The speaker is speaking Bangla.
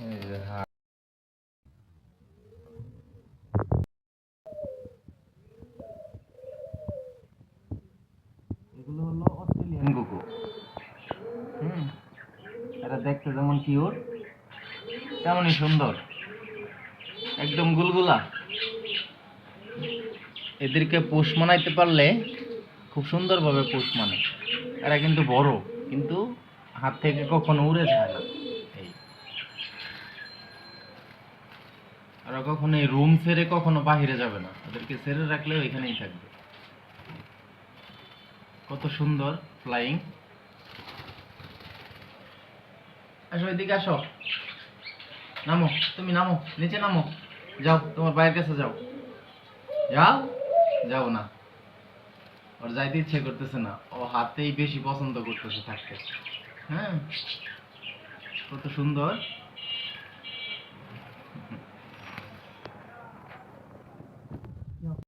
এই যে হাত। এগুলো হলো অস্ট্রেলিয়ান গুগু। এরা দেখতে যেমন কিউট তেমনই সুন্দর, একদম গুলগুলা। এদেরকে পোষ মানাইতে পারলে খুব সুন্দরভাবে পোষ মানে। এরা কিন্তু বড়, কিন্তু হাত থেকে কখনো উড়ে যায় না। এই ওরা কখনো এই রুম ছেড়ে কখনো বাহিরে যাবে না, ওদেরকে ছেড়ে রাখলে ওইখানেই থাকবে। কত সুন্দর ফ্লাইং। আসো এদিকে আসো, নামো, তুমি নামো, নিচে নামো, যাও তোমার ভাইয়ের কাছে যাও। যাও, যাও না, ওর যাইতে ইচ্ছে করতেছে না, ও হাতেই বেশি পছন্দ করতেছে থাকতে। হ্যাঁ, কত সুন্দর।